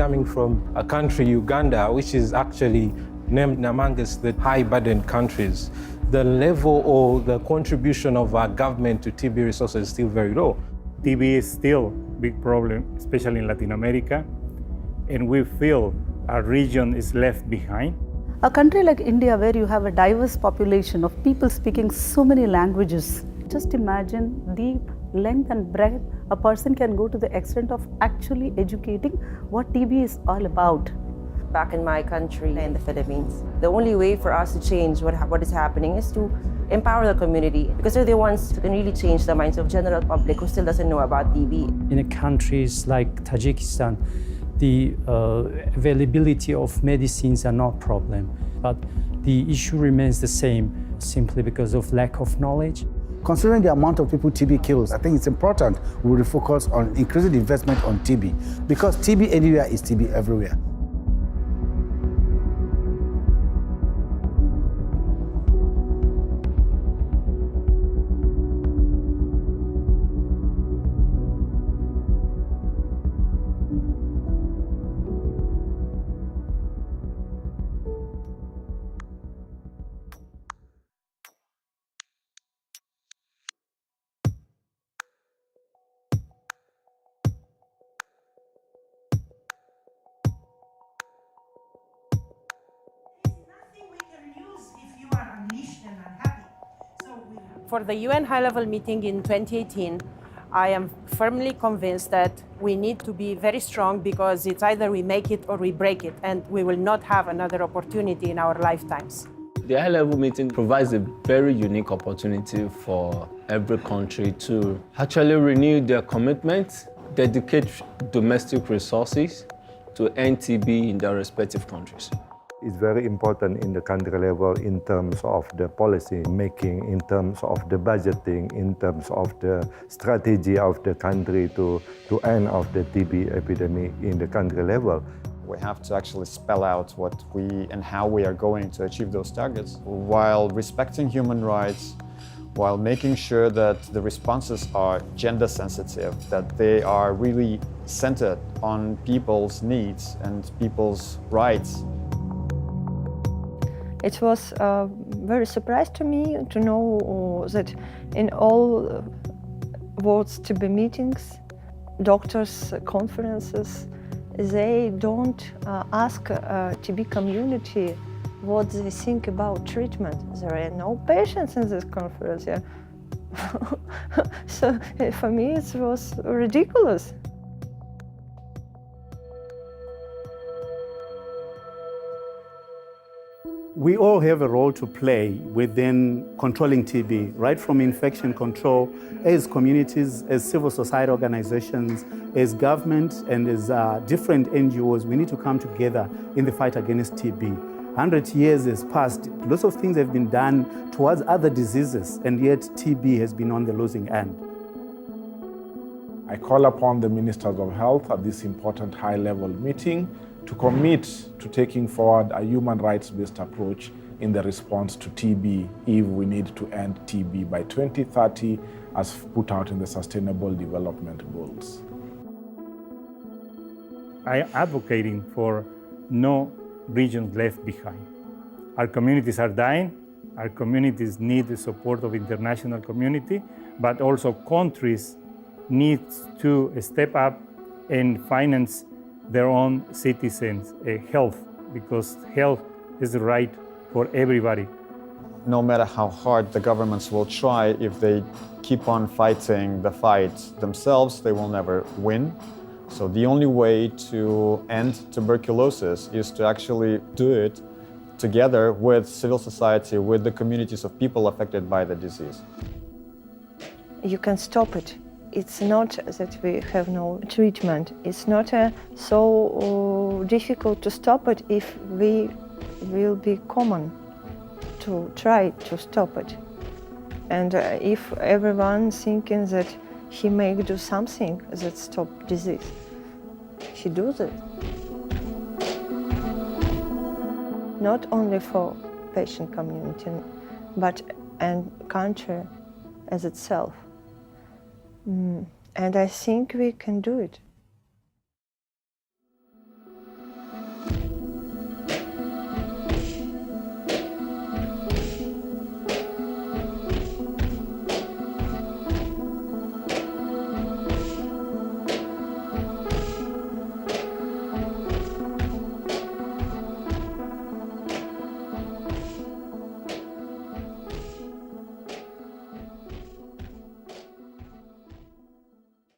coming from a country, Uganda, which is actually named amongst the high-burden countries, the level or the contribution of our government to TB resources is still very low. TB is still a big problem, especially in Latin America, and we feel our region is left behind. A country like India, where you have a diverse population of people speaking so many languages, just imagine the length and breadth a person can go to the extent of actually educating what TB is all about. Back in my country, in the Philippines, the only way for us to change what is happening is to empower the community, because they're the ones who can really change the minds of general public who still doesn't know about TB. In countries like Tajikistan, the availability of medicines are not a problem, but the issue remains the same simply because of lack of knowledge. Considering the amount of people TB kills, I think it's important we refocus on increasing investment on TB, because TB anywhere is TB everywhere. For the UN high-level meeting in 2018, I am firmly convinced that we need to be very strong, because it's either we make it or we break it, and we will not have another opportunity in our lifetimes. The high-level meeting provides a very unique opportunity for every country to actually renew their commitment, dedicate domestic resources to end TB in their respective countries. It's very important in the country level in terms of the policy making, in terms of the budgeting, in terms of the strategy of the country to end of the TB epidemic in the country level. We have to actually spell out what we and how we are going to achieve those targets while respecting human rights, while making sure that the responses are gender sensitive, that they are really centered on people's needs and people's rights. It was a very surprise to me to know that in all World TB meetings, doctors' conferences, they don't ask TB community what they think about treatment. There are no patients in this conference. Yeah. So for me it was ridiculous. We all have a role to play within controlling TB, right from infection control, as communities, as civil society organizations, as government, and as different NGOs. We need to come together in the fight against TB. 100 years has passed. Lots of things have been done towards other diseases, and yet TB has been on the losing end. I call upon the Ministers of Health at this important high-level meeting to commit to taking forward a human rights-based approach in the response to TB if we need to end TB by 2030 as put out in the Sustainable Development Goals. I am advocating for no regions left behind. Our communities are dying, our communities need the support of international community, but also countries need to step up and finance their own citizens' health, because health is the right for everybody. No matter how hard the governments will try, if they keep on fighting the fight themselves, they will never win. So the only way to end tuberculosis is to actually do it together with civil society, with the communities of people affected by the disease. You can stop it. It's not that we have no treatment. It's not so difficult to stop it if we will be common to try to stop it. And if everyone thinking that he may do something that stop disease, he does it. Not only for patient community, but and country as itself. And I think we can do it.